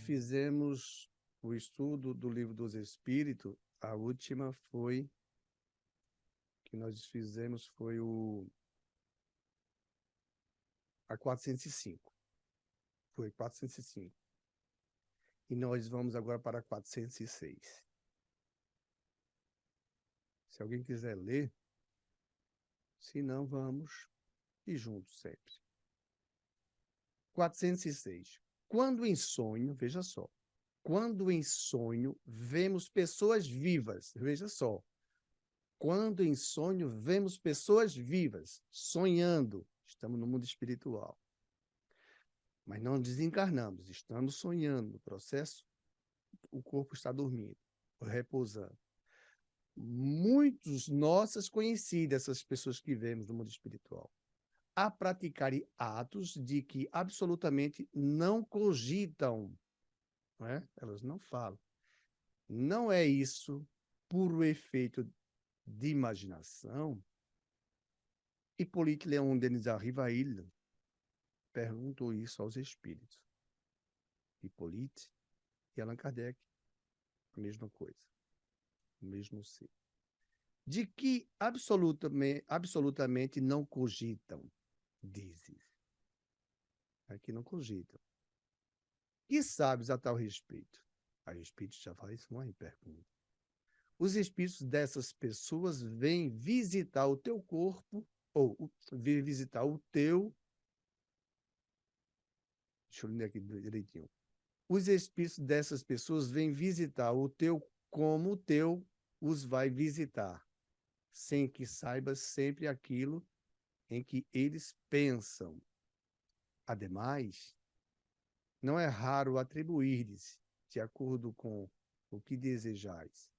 fizemos o estudo do Livro dos Espíritos. A última foi que nós fizemos foi a 405. Foi 405. E nós vamos agora para 406. Se alguém quiser ler, se não, vamos ir juntos sempre. 406. Quando em sonho, veja só, quando em sonho vemos pessoas vivas, veja só, quando em sonho vemos pessoas vivas, sonhando, estamos no mundo espiritual, mas não desencarnamos, estamos sonhando no processo, o corpo está dormindo, repousando. Muitos nossas conhecidas, essas pessoas que vemos no mundo espiritual, a praticarem atos de que absolutamente não cogitam, não é? Elas não falam. Não é isso puro efeito de imaginação? Hippolyte Léon Denis Rivail perguntou isso aos espíritos. Hippolyte e Allan Kardec, a mesma coisa, o mesmo ser. De que absolutamente não cogitam, dizem. Aqui não cogitam. Que sabes a tal respeito? A espírito já faz uma pergunta. Os espíritos dessas pessoas vêm visitar o teu corpo, ou vêm visitar o teu. Deixa eu ler aqui direitinho. Os espíritos dessas pessoas vêm visitar o teu como o teu os vai visitar, sem que saibas sempre aquilo em que eles pensam. Ademais, não é raro atribuir-lhes, de acordo com o que desejais,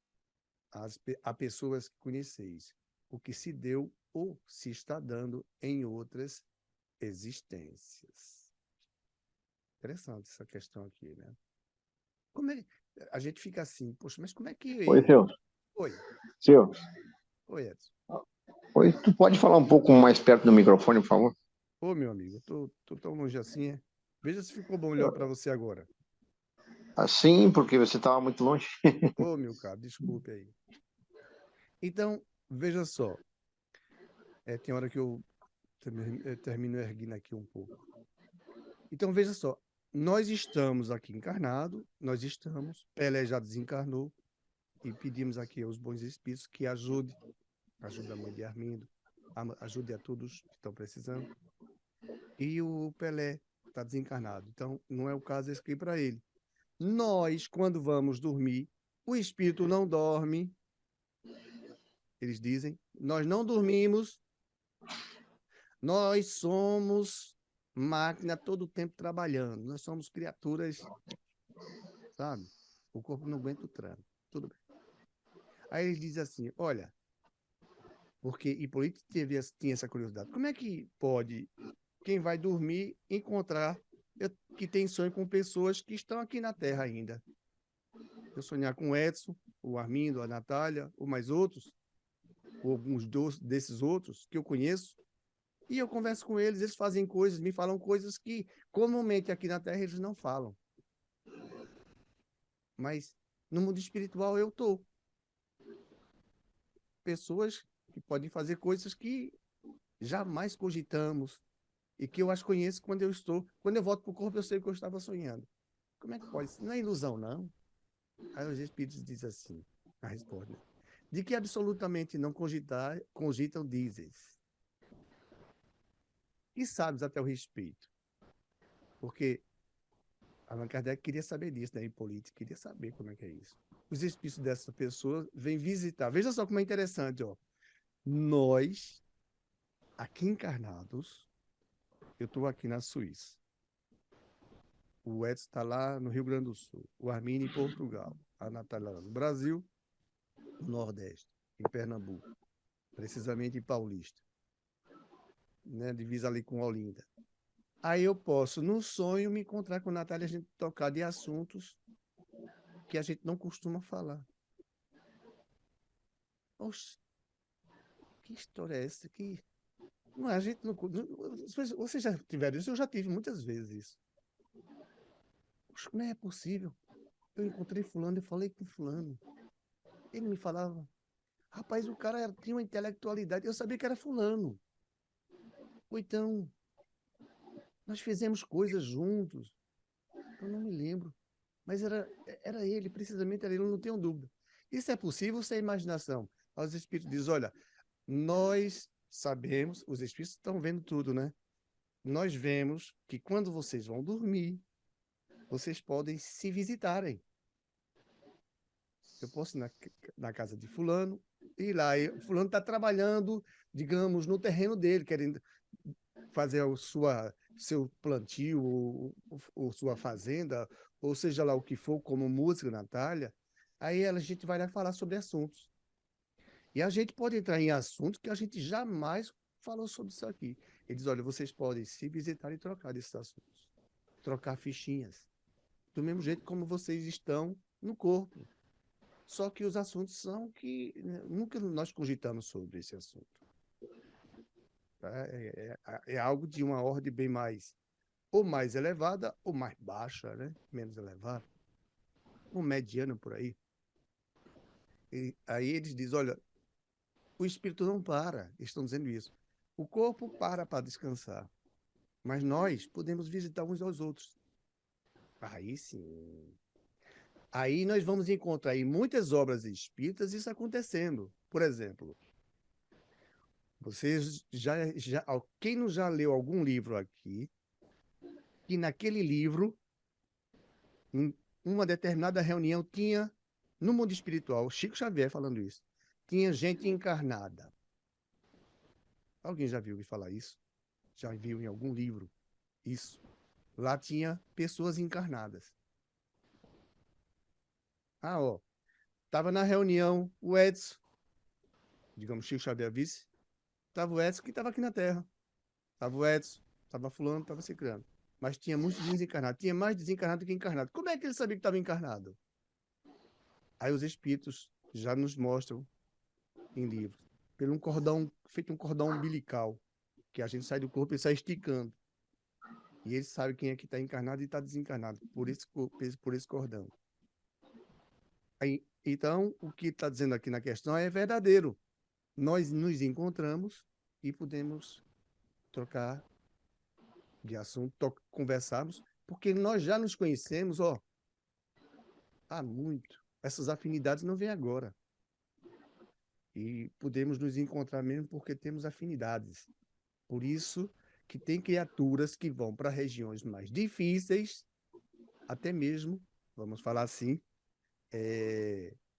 a pessoas que conheceis, o que se deu ou se está dando em outras existências. Interessante essa questão aqui, né? Como é, a gente fica assim, poxa, mas como é que... Oi, Celso. Oi. Celso. Oi, Edson. Oi, tu pode falar um pouco mais perto do microfone, por favor? Ô, meu amigo, tô tão longe assim, é? Veja se ficou bom melhor para você agora. Assim, porque você estava muito longe. Ô, meu caro, desculpe aí. Então, veja só. Tem hora que eu termino erguendo aqui um pouco. Então, veja só. Nós estamos aqui encarnados, Pelé já desencarnou, e pedimos aqui aos bons espíritos que ajude a mãe de Armindo, ajude a todos que estão precisando. E o Pelé está desencarnado, então não é o caso de escrever para ele. Nós, quando vamos dormir, o espírito não dorme, eles dizem, nós não dormimos, nós somos máquina todo o tempo trabalhando, nós somos criaturas, sabe? O corpo não aguenta o tranco, tudo bem. Aí eles dizem assim, olha, porque Hipólito tinha essa curiosidade, como é que pode quem vai dormir encontrar que tem sonho com pessoas que estão aqui na Terra ainda? Eu sonhar com o Edson, o Armindo, a Natália, ou mais outros, ou alguns desses outros que eu conheço, e eu converso com eles, eles fazem coisas, me falam coisas que comumente aqui na Terra eles não falam. Mas no mundo espiritual eu estou. Pessoas que podem fazer coisas que jamais cogitamos e que eu as conheço quando eu volto para o corpo eu sei que eu estava sonhando. Como é que pode? Não é ilusão, não. Aí os espíritos dizem assim, a resposta, né? De que absolutamente não cogitam, dizes. E sabes até o respeito. Porque Allan Kardec queria saber disso, né? Hipólito queria saber como é que é isso. Os espíritos dessa pessoa vêm visitar. Veja só como é interessante, ó. Nós, aqui encarnados, eu estou aqui na Suíça. O Edson está lá no Rio Grande do Sul. O Arminio em Portugal. A Natália lá no Brasil, no Nordeste, em Pernambuco. Precisamente em Paulista. Né? Divisa ali com Olinda. Aí eu posso, no sonho, me encontrar com a Natália, a gente tocar de assuntos que a gente não costuma falar. Oxe, que história é essa? Que não, a gente não. Vocês já tiveram isso? Eu já tive muitas vezes isso. "Poxa, como é possível? Eu encontrei fulano, eu falei com fulano. Ele me falava, rapaz, o cara tinha uma intelectualidade, eu sabia que era fulano. Ou então, nós fizemos coisas juntos, eu não me lembro, mas era ele, precisamente era ele, eu não tenho dúvida. Isso é possível sem imaginação. Aí os espíritos dizem, olha, nós sabemos, os espíritos estão vendo tudo, né? Nós vemos que quando vocês vão dormir, vocês podem se visitarem. Eu posso ir na casa de fulano, ir lá, e fulano está trabalhando, digamos, no terreno dele, querendo fazer seu plantio, ou sua fazenda, ou seja lá o que for, como música, Natália. Aí a gente vai lá falar sobre assuntos. E a gente pode entrar em assuntos que a gente jamais falou sobre isso aqui. Ele diz, olha, vocês podem se visitar e trocar desses assuntos. Trocar fichinhas. Do mesmo jeito como vocês estão no corpo. Só que os assuntos são que nunca nós cogitamos sobre esse assunto. Tá? É algo de uma ordem bem mais, ou mais elevada, ou mais baixa, né? Menos elevada, ou mediana por aí. E aí eles dizem, olha, o espírito não para, estão dizendo isso. O corpo para descansar, mas nós podemos visitar uns aos outros. Aí sim. Aí nós vamos encontrar em muitas obras espíritas isso acontecendo. Por exemplo, vocês quem não já leu algum livro aqui, que naquele livro, em uma determinada reunião, tinha, no mundo espiritual, Chico Xavier falando isso, tinha gente encarnada. Alguém já viu falar isso? Já viu em algum livro isso? Lá tinha pessoas encarnadas. Ah, ó, estava na reunião o Edson, digamos, Chico Xavier vice, estava o Edson que estava aqui na Terra. Estava o Edson, estava fulano, estava ciclano. Mas tinha muitos desencarnados. Tinha mais desencarnado do que encarnado. Como é que ele sabia que estava encarnado? Aí os espíritos já nos mostram em livros, pelo um cordão, feito um cordão umbilical, que a gente sai do corpo e sai esticando. E ele sabe quem é que está encarnado e está desencarnado, por esse cordão. Aí, então, o que está dizendo aqui na questão é verdadeiro. Nós nos encontramos e podemos trocar de assunto, conversarmos, porque nós já nos conhecemos, ó, há muito. Essas afinidades não vêm agora. E podemos nos encontrar mesmo porque temos afinidades. Por isso que tem criaturas que vão para regiões mais difíceis, até mesmo, vamos falar assim,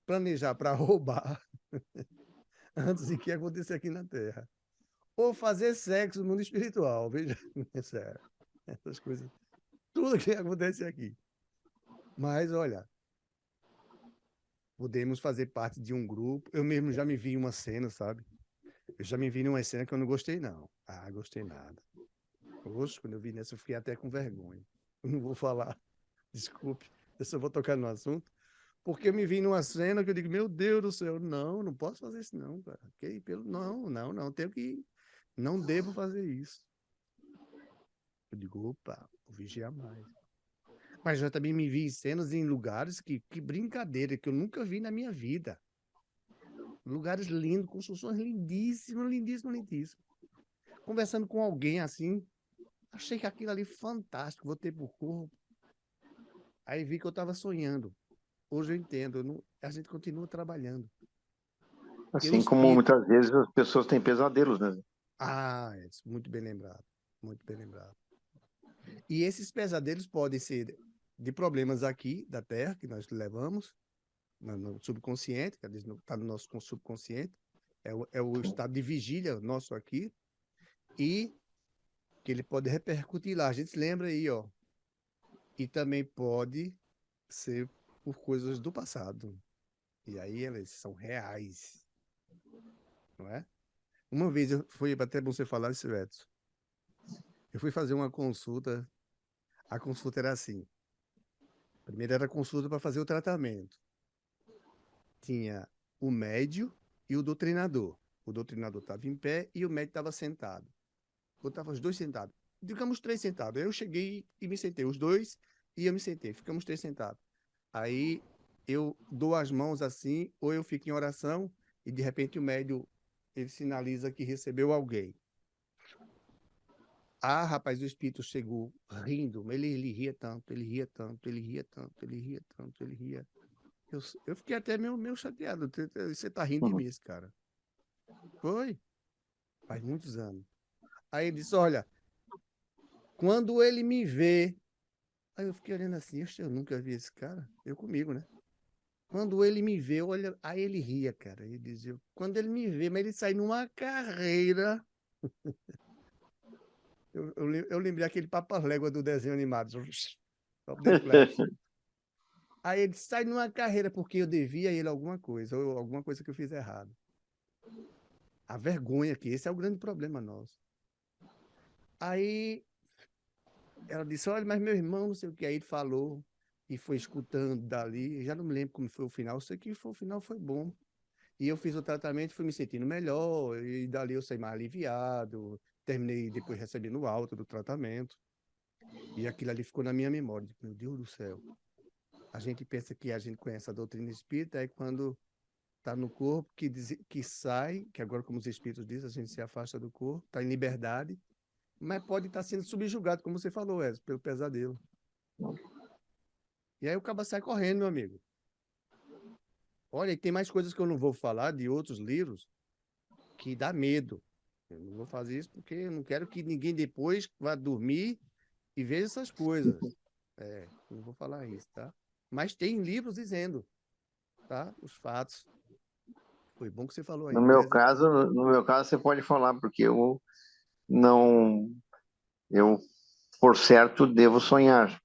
planejar para roubar antes de que aconteça aqui na Terra. Ou fazer sexo no mundo espiritual, veja, é sério, essas coisas, tudo que acontece aqui. Mas, olha, podemos fazer parte de um grupo. Eu mesmo já me vi em uma cena, sabe? Eu já me vi numa cena que eu não gostei, não. Ah, gostei nada. Oxe, quando eu vi nessa, eu fiquei até com vergonha. Eu não vou falar, desculpe, eu só vou tocar no assunto, porque eu me vi numa cena que eu digo, meu Deus do céu, não, não posso fazer isso não, cara. Não, tenho que, não devo fazer isso. Eu digo, opa, vou vigiar mais. Mas já também me vi em cenas em lugares que brincadeira, que eu nunca vi na minha vida. Lugares lindos, construções lindíssimas, lindíssimas, lindíssimas. Conversando com alguém assim, achei que aquilo ali fantástico, vou ter por corpo. Aí vi que eu estava sonhando. Hoje eu entendo, a gente continua trabalhando. Assim como muitas vezes as pessoas têm pesadelos, né? Ah, é muito bem lembrado, muito bem lembrado. E esses pesadelos podem ser de problemas aqui da Terra, que nós levamos, no subconsciente, que está no nosso subconsciente, é o estado de vigília nosso aqui, e que ele pode repercutir lá. A gente se lembra aí, ó. E também pode ser por coisas do passado. E aí elas são reais, não é? Uma vez, foi até bom você falar isso, Edson. Eu fui fazer uma consulta, a consulta era assim. Primeiro era consulta para fazer o tratamento. Tinha o médio e o doutrinador. O doutrinador estava em pé e o médio estava sentado. Ou estavam os dois sentados. Digamos 3 sentados. Aí eu cheguei e me sentei, os dois, E eu me sentei, ficamos 3 sentados. Aí eu dou as mãos assim, ou eu fico em oração, e de repente o médium, ele sinaliza que recebeu alguém. Ah, rapaz, o espírito chegou rindo, mas ele ria tanto, ele ria tanto, ele ria tanto, ele ria tanto, ele ria. Eu fiquei até meio chateado. Você tá rindo de mim, esse cara. Foi, faz muitos anos. Aí ele disse, olha, quando ele me vê... Aí eu fiquei olhando assim, "Oxe, eu nunca vi esse cara. Eu comigo, né? Quando ele me vê, olha, aí ele ria, cara. Ele dizia, quando ele me vê, mas ele sai numa carreira. Eu lembrei aquele Papas-Légua do desenho animado. Top the Flash. Aí ele sai numa carreira porque eu devia a ele alguma coisa, ou alguma coisa que eu fiz errado. A vergonha que esse é o grande problema nosso. Aí ela disse, olha, mas meu irmão, não sei o que. Aí ele falou e foi escutando dali. Eu já não me lembro como foi o final. Eu sei que o final foi bom. E eu fiz o tratamento, fui me sentindo melhor, e dali eu saí mais aliviado. Terminei depois recebendo o alta do tratamento. E aquilo ali ficou na minha memória. Meu Deus do céu. A gente pensa que a gente conhece a doutrina espírita, aí quando está no corpo, que sai, que agora, como os espíritos dizem, a gente se afasta do corpo, está em liberdade, mas pode estar sendo subjugado, como você falou, Edson, pelo pesadelo. E aí o cabo sai correndo, meu amigo. Olha, e tem mais coisas que eu não vou falar de outros livros que dá medo. Eu não vou fazer isso porque eu não quero que ninguém depois vá dormir e veja essas coisas. Não vou falar isso, tá? Mas tem livros dizendo, tá? Os fatos. Foi bom que você falou aí. No meu caso você pode falar, porque eu não, eu por certo devo sonhar,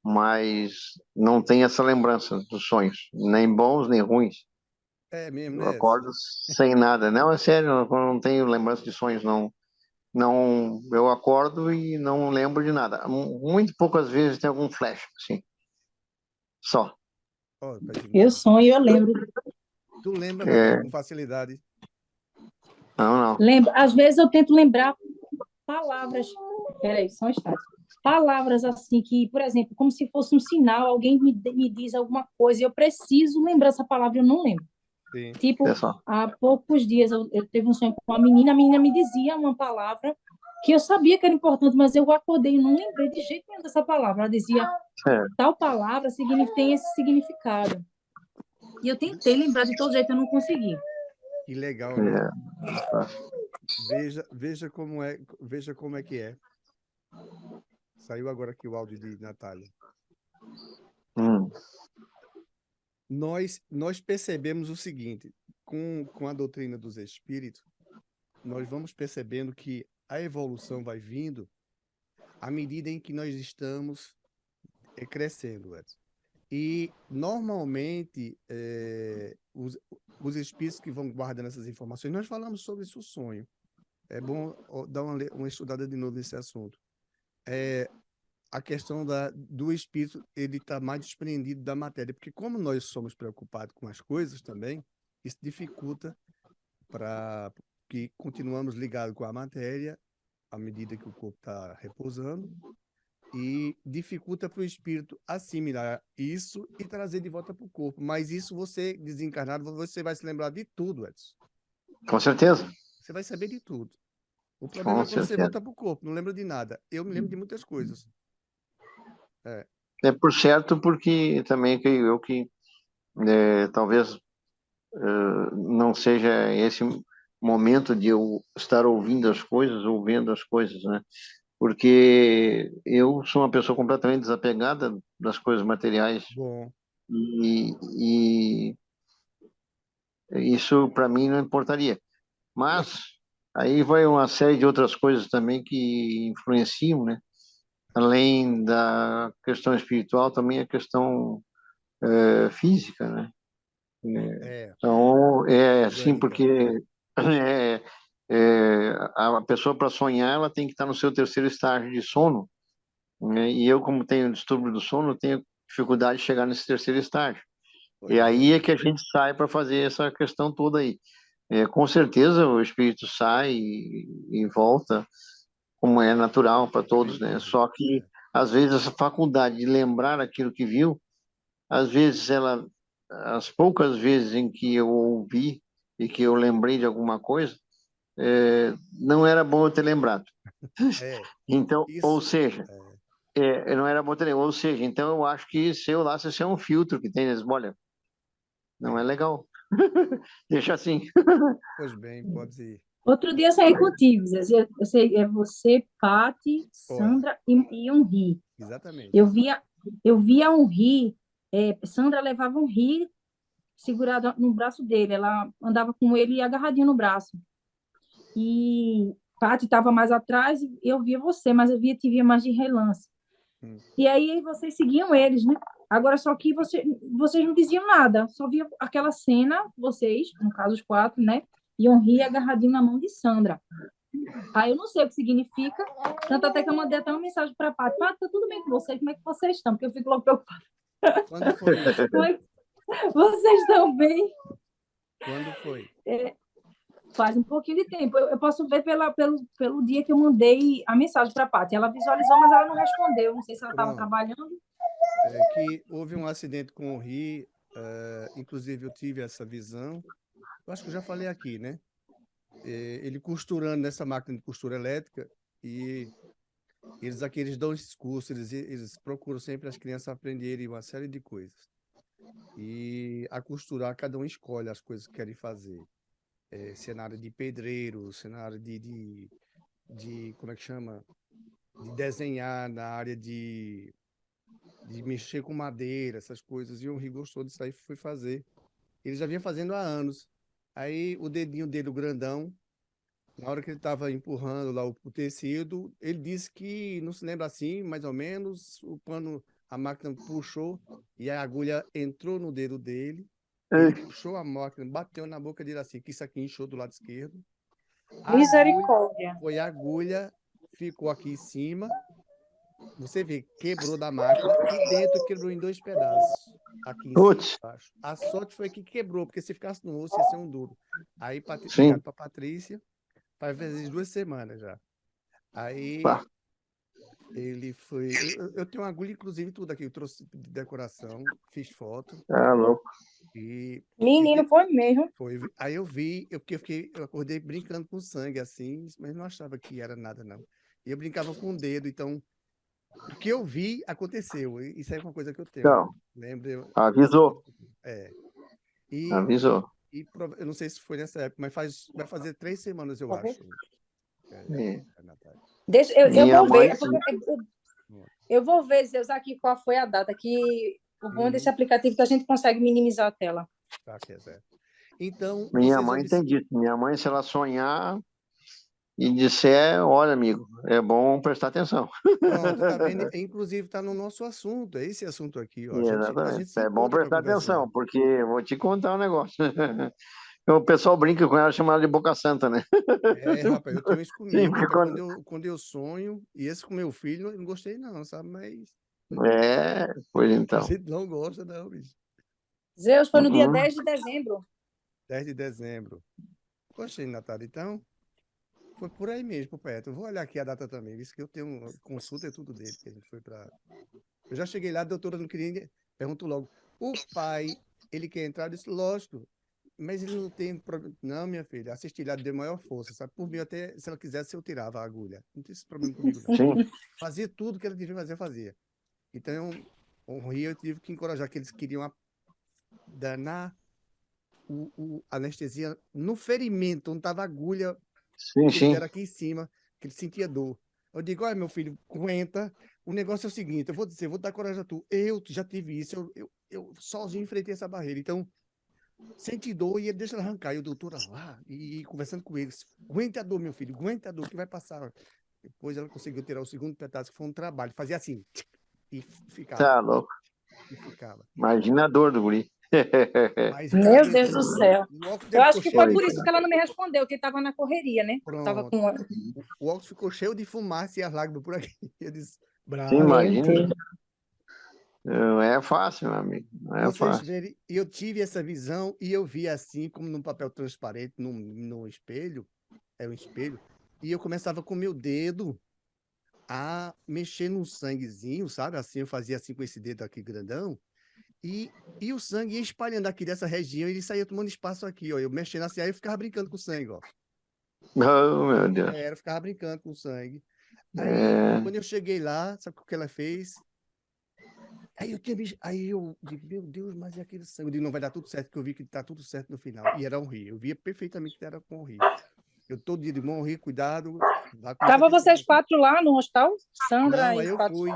mas não tenho essa lembrança dos sonhos, nem bons nem ruins. É mesmo, Eu né, Edson? acordo sem nada. Não, é sério, eu não tenho lembrança de sonhos, não. Não, eu acordo e não lembro de nada. Muito poucas vezes tem algum flash, assim, só. Ó, pra gente Eu ver. sonho, eu lembro. Tu lembra, Natália, É, com facilidade. não, não. Lembro. Às vezes eu tento lembrar palavras. Peraí, só um instante. Palavras assim que, por exemplo, como se fosse um sinal, alguém me diz alguma coisa e eu preciso lembrar essa palavra, eu não lembro. Sim. Tipo, É só. há poucos dias eu teve um sonho com uma menina, a menina me dizia uma palavra que eu sabia que era importante, mas eu acordei e não lembrei de jeito nenhum dessa palavra. Ela dizia, É, tal palavra tem esse significado. E eu tentei lembrar de todo jeito, eu não consegui. Que legal, né? é, tá. Veja como é que é. Saiu agora aqui o áudio de Natália. Hum, Nós percebemos o seguinte, com a doutrina dos espíritos, nós vamos percebendo que a evolução vai vindo à medida em que nós estamos crescendo, Edson. E, normalmente, os espíritos que vão guardando essas informações, nós falamos sobre isso, o sonho. É bom dar uma estudada de novo nesse assunto. A questão do espírito, ele está mais desprendido da matéria, porque como nós somos preocupados com as coisas também, isso dificulta para que continuamos ligados com a matéria à medida que o corpo está repousando, e dificulta para o espírito assimilar isso e trazer de volta para o corpo. Mas isso você, desencarnado, você vai se lembrar de tudo, Edson. com certeza, Você vai saber de tudo. O problema com é quando você certeza. volta para o corpo, não lembra de nada. Eu me lembro de muitas coisas. É, É por certo, porque também creio eu que talvez não seja esse momento de eu estar ouvindo as coisas ou vendo as coisas, né? Porque eu sou uma pessoa completamente desapegada das coisas materiais bom. e isso para mim não importaria. Mas aí vai uma série de outras coisas também que influenciam, né? Além da questão espiritual, também a questão física, né? É, Então, é sim, orgânica. porque é, a pessoa para sonhar, ela tem que estar no seu terceiro estágio de sono, né? E eu, como tenho distúrbio do sono, tenho dificuldade de chegar nesse terceiro estágio. E Pois é, aí é amigo. que a gente sai para fazer essa questão toda aí. Com certeza o espírito sai e volta, como é natural para Vai todos, né? intervir. Só que É. às vezes, essa faculdade de lembrar aquilo que viu, às vezes as poucas vezes em que eu ouvi e que eu lembrei de alguma coisa, não era bom eu ter lembrado. É, Então, ou isso. seja, É, não era bom ter lembrado. Ou seja, então eu acho que seu lá, se é um filtro que tem nesse, olha, não é é. legal. Deixa assim. Pois bem, pode ir. Outro dia eu saí contigo, Zé. Eu sei, é você, Pati, Olha, Sandra e Henri. exatamente. Eu via Henri, Sandra levava Henri segurado no braço dele. Ela andava com ele agarradinho no braço. E Pati estava mais atrás e eu via você, mas te via mais de relance. Hum. E aí vocês seguiam eles, né? Agora só que vocês não diziam nada, só via aquela cena, vocês, no caso os quatro, né? E Henri agarradinho na mão de Sandra. Aí eu não sei o que significa, tanto até que eu mandei até uma mensagem para a Paty. Paty, tá tudo bem com vocês? Como é que vocês estão? Porque eu fico logo preocupada. Quando foi isso? Como é que vocês estão bem? Quando foi? Faz um pouquinho de tempo. Eu posso ver pelo dia que eu mandei a mensagem para a Paty. Ela visualizou, mas ela não respondeu. Não sei se ela estava Pronto. trabalhando. É que houve um acidente com o Ri, inclusive eu tive essa visão. Eu acho que eu já falei aqui, né? Ele costurando nessa máquina de costura elétrica e eles aqui eles dão esses cursos, eles procuram sempre as crianças aprenderem uma série de coisas. E a costurar, cada um escolhe as coisas que querem fazer. Cenário de pedreiro, cenário de como é que chama? De desenhar na área de mexer com madeira, essas coisas. E o Henri gostou disso aí e foi fazer. Ele já vinha fazendo há anos. Aí o dedinho dele, o grandão, na hora que ele estava empurrando lá o tecido, ele disse que não se lembra assim, mais ou menos, o pano, a máquina puxou e a agulha entrou no dedo dele. Ele puxou a máquina, bateu na boca dele assim, que isso aqui inchou do lado esquerdo. A agulha, Misericórdia. foi a agulha, ficou aqui em cima. Você vê, quebrou da máquina e dentro quebrou em 2 pedaços. Aqui em cima e Putz, embaixo. A sorte foi que quebrou, porque se ficasse no osso ia ser um duro. Aí ligaram sim. para Patrícia, faz vezes 2 semanas já. Aí Pá, ele foi. Eu tenho uma agulha, inclusive, tudo aqui. Eu trouxe de decoração, fiz foto tá louco. e Menino, foi mesmo. foi. Aí porque eu acordei brincando com sangue assim, mas não achava que era nada, não. E eu brincava com o dedo, então o que eu vi aconteceu. Isso é uma coisa que eu tenho. Então, Lembra? avisou. É. E, Avisou. eu não sei se foi nessa época, mas vai fazer 3 semanas, eu Tá vendo? acho. É. Natália. Deixa, eu Minha vou ver. mãe, É porque eu vou ver, Zeus, aqui qual foi a data. Que o bom desse Uhum, aplicativo é que a gente consegue minimizar a tela. tá aqui, é certo. Então, minha vocês mãe tem observam. dito. Minha mãe, se ela sonhar e disser, olha, amigo, é bom prestar atenção. Pronto, tá vendo? Inclusive, tá no nosso assunto, é esse assunto aqui, ó. A Exatamente. gente se É bom encontra para prestar conversar. atenção, porque eu vou te contar um negócio. O pessoal brinca com ela, chama ela de Boca Santa, né? Rapaz, eu tenho isso Sim, comigo, porque rapaz, quando eu sonho, e esse com meu filho, eu não gostei não, sabe? Mas Pois a então. gente não gosta não, bicho. Zeus foi no dia Uhum. 10 de dezembro. 10 de dezembro. Gostei, Natália. Então, foi por aí mesmo, por perto. Eu vou olhar aqui a data também, visto que eu tenho consulta e tudo dele, que a gente foi para. Eu já cheguei lá, a doutora não queria ninguém. Pergunto logo. O pai, ele quer entrar? Eu disse, lógico, mas ele não tem problema. Não, minha filha, assistir lá deu maior força, sabe? Por mim, até se ela quisesse, eu tirava a agulha. Não tem esse problema comigo, não. Sim, Fazia tudo que ela devia fazer, eu fazia. Então, o Rio eu tive que encorajar, que eles queriam danar a anestesia no ferimento, onde estava a agulha sim, que eles sim. deram aqui em cima, que ele sentia dor. Eu digo, olha, meu filho, aguenta. O negócio é o seguinte, eu vou dizer, vou dar coragem a tu. Eu já tive isso, eu sozinho enfrentei essa barreira. Então, sente dor e ele deixa ela arrancar. E o doutor lá, e conversando com eles, aguenta a dor, meu filho, aguenta a dor, que vai passar. Depois ela conseguiu tirar o segundo pedaço, que foi um trabalho. Fazia assim, e ficava, Tá louco. e ficava. Imagina a dor do guri. Mas ele Meu Deus aguentou. do céu. O óculos Eu dele acho ficou que foi cheio Foi. de por isso que ela não me respondeu, que estava na correria, né? Tava Pronto. com. O óculos ficou cheio de fumaça e as lágrimas por aqui. Eu disse, Sim, bravo. Meu imagina. Deus. Não é fácil, meu amigo. Não é Vocês fácil. verem, eu tive essa visão e eu vi assim, como num papel transparente, num espelho, é um espelho, e eu começava com o meu dedo a mexer num sanguezinho, sabe? Assim, eu fazia assim com esse dedo aqui grandão, e, e o sangue ia espalhando aqui dessa região, e ele saía tomando espaço aqui, ó. Eu mexendo assim, aí eu ficava brincando com o sangue, ó. Oh, meu Deus. Eu ficava brincando com o sangue. Aí, É, quando eu cheguei lá, sabe o que ela fez? Aí eu digo, meu Deus, mas e aquele sangue? Eu digo, não vai dar tudo certo, que eu vi que tá tudo certo no final. E era um rio. Eu via perfeitamente que era com um rio. Eu todo dia de mão, rio, cuidado, vá com muita Tava vocês atenção. 4 lá no hospital? Sandra Não, e aí eu 4. fui.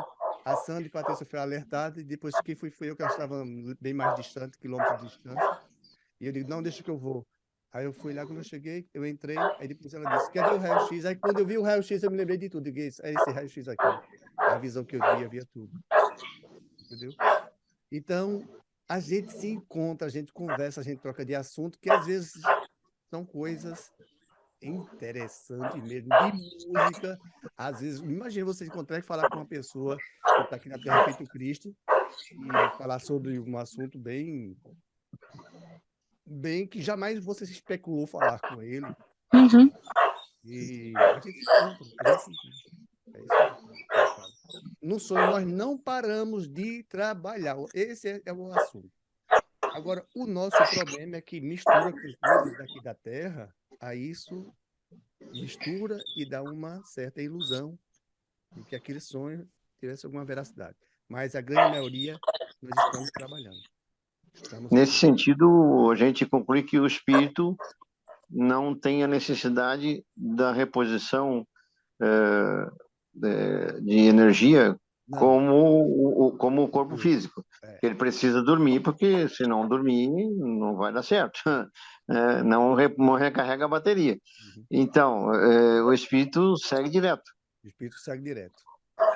A Sandra e a Patrícia foi alertada, e depois quem fui eu, que elas estavam bem mais distante, quilômetros de distância. E eu digo, não, deixa que eu vou. Aí eu fui lá, quando eu cheguei, eu entrei, aí depois ela disse, quer ver o raio-x? Aí quando eu vi o raio-x, eu me lembrei de tudo. Eu digo, é esse raio-x aqui. A visão que eu via tudo. Entendeu? Então, a gente se encontra, a gente conversa, a gente troca de assunto, que às vezes são coisas interessantes mesmo, de música. Às vezes, imagina você encontrar e falar com uma pessoa que está aqui na Terra feito Cristo e falar sobre um assunto bem que jamais você se especulou falar com ele. Uhum. E a gente se encontra, a gente se encontra. É isso aí. No sonho, nós não paramos de trabalhar. Esse é o assunto. Agora, o nosso problema é que mistura com coisas daqui da Terra, aí isso mistura e dá uma certa ilusão de que aquele sonho tivesse alguma veracidade. Mas a grande maioria, nós estamos trabalhando. Estamos nesse trabalhando. sentido, a gente conclui que o espírito não tem a necessidade da reposição de energia Não, como o o corpo corpo. físico. É. Ele precisa dormir, porque se não dormir, não vai dar certo. Não recarrega a bateria. Uhum. Então, o espírito segue direto. O espírito segue direto.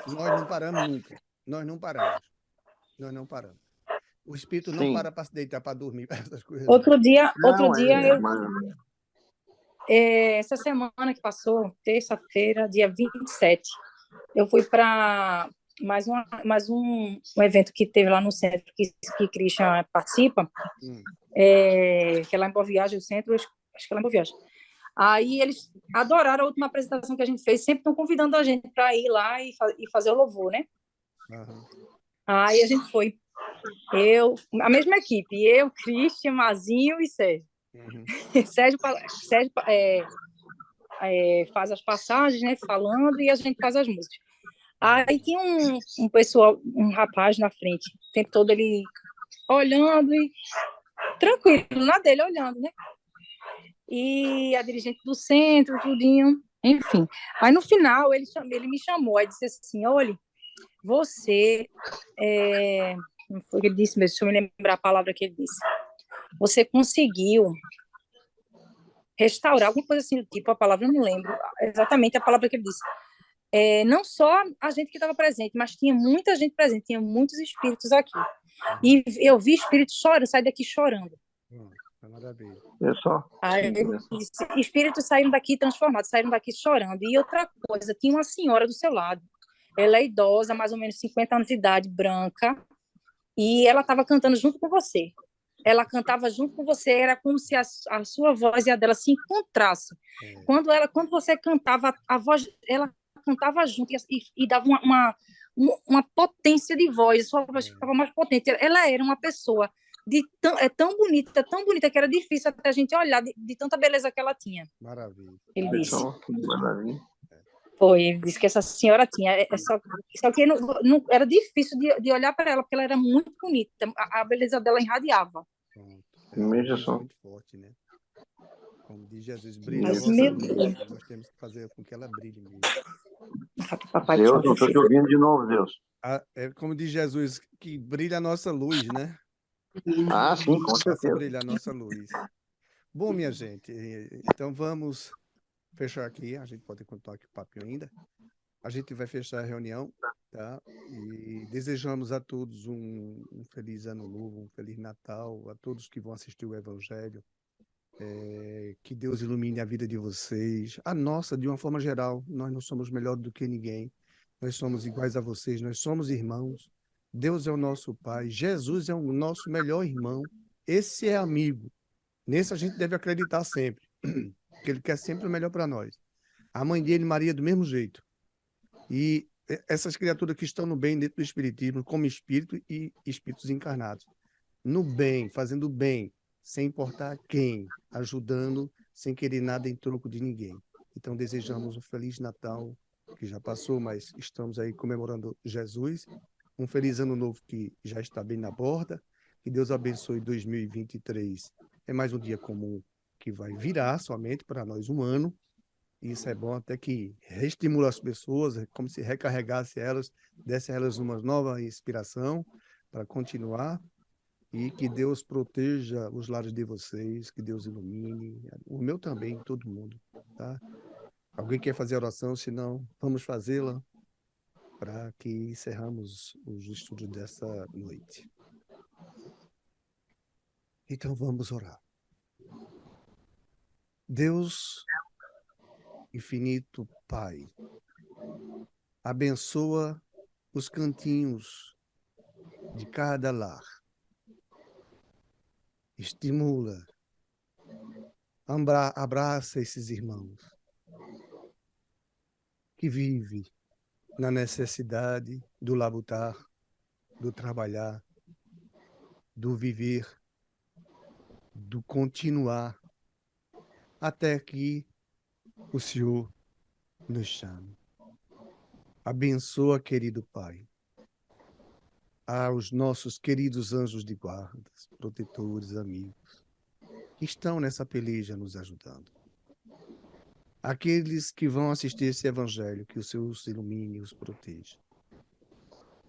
Nós não paramos nunca. Nós não paramos. Nós não paramos. O espírito não Sim. para para se deitar para dormir, para essas coisas, não. Outro Não, dia mas essa semana que passou, terça-feira, dia 27, eu fui para mais um evento que teve lá no centro, que Christian participa, Hum, que é lá em Boa Viagem, o centro, acho que é lá em Boa Viagem. Aí eles adoraram a última apresentação que a gente fez, sempre estão convidando a gente para ir lá e fazer o louvor, né? aham, Aí a gente foi, a mesma equipe, eu, Christian, Mazinho e Sérgio. uhum, Sérgio faz as passagens, né, falando, e a gente faz as músicas. Aí tinha um pessoal, um rapaz na frente, o tempo todo ele olhando e tranquilo, na dele, olhando, né? E a dirigente do centro, tudinho, enfim. Aí no final ele me chamou, aí disse assim, olha, você, não foi o que ele disse mesmo, deixa eu me lembrar a palavra que ele disse, você conseguiu restaurar, alguma coisa assim do tipo, a palavra eu não lembro exatamente a palavra que ele disse. Não só a gente que estava presente, mas tinha muita gente presente, tinha muitos espíritos aqui. uhum. E eu vi espíritos chorando, saí daqui chorando. É maravilha. é só. Aí Sim, ele disse, espíritos saíram daqui transformados, saíram daqui chorando. E outra coisa, tinha uma senhora do seu lado. Ela é idosa, mais ou menos 50 anos de idade, branca, e ela estava cantando junto com você. Ela cantava junto com você, era como se a sua voz e a dela se encontrassem. É, Quando você cantava, a voz, ela cantava junto e dava uma potência de voz, a sua voz é, ficava mais potente. Ela era uma pessoa tão bonita que era difícil até a gente olhar de tanta beleza que ela tinha. maravilha. Ele É disse. só. Que maravilha. Foi, ele disse que essa senhora tinha. Só que não, era difícil de olhar para ela, porque ela era muito bonita. A beleza dela irradiava. Pronto. É uma Veja luz só. muito forte, né? Como diz Jesus, brilha a Mas, vossa meu luz. Deus, E nós temos que fazer com que ela brilhe mesmo. papai do Deus, céu, não estou te ouvindo de novo, Deus. É como diz Jesus, que brilha a nossa luz, né? Ah, sim, com Faça certeza. brilhar a nossa luz. Bom, minha gente, então vamos fechar aqui. A gente pode continuar aqui o papo ainda. A gente vai fechar a reunião, tá? E desejamos a todos um feliz ano novo, um feliz Natal, a todos que vão assistir o Evangelho. Que Deus ilumine a vida de vocês, a nossa, de uma forma geral. Nós não somos melhor do que ninguém. Nós somos iguais a vocês, nós somos irmãos. Deus é o nosso Pai, Jesus é o nosso melhor irmão. Esse é amigo. Nesse a gente deve acreditar sempre, que ele quer sempre o melhor para nós. A mãe dele, Maria, do mesmo jeito. E essas criaturas que estão no bem dentro do espiritismo, como espírito e espíritos encarnados, no bem, fazendo bem, sem importar quem, ajudando, sem querer nada em troco de ninguém. Então, desejamos um Feliz Natal, que já passou, mas estamos aí comemorando Jesus. Um feliz ano novo que já está bem na borda. Que Deus abençoe 2023. É mais um dia comum que vai virar somente para nós um ano. E isso é bom até que reestimula as pessoas, é como se recarregasse elas, desse a elas uma nova inspiração para continuar. E que Deus proteja os lares de vocês, que Deus ilumine, o meu também, todo mundo, tá? Alguém quer fazer oração? Se não, vamos fazê-la para que encerramos os estudos dessa noite. Então vamos orar. Deus infinito Pai, abençoa os cantinhos de cada lar. Estimula, abraça esses irmãos que vivem na necessidade do labutar, do trabalhar, do viver, do continuar, até que o Senhor nos chame. Abençoa, querido Pai, aos nossos queridos anjos de guarda, protetores, amigos, que estão nessa peleja nos ajudando. Aqueles que vão assistir esse evangelho, que o Senhor os ilumine e os proteja.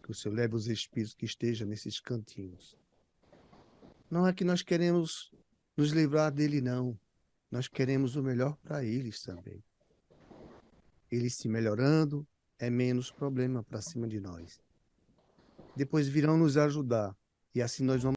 Que o Senhor leve os espíritos que estejam nesses cantinhos. Não é que nós queremos nos livrar dele, não. Nós queremos o melhor para eles também. Eles se melhorando, é menos problema para cima de nós. Depois virão nos ajudar. E assim nós vamos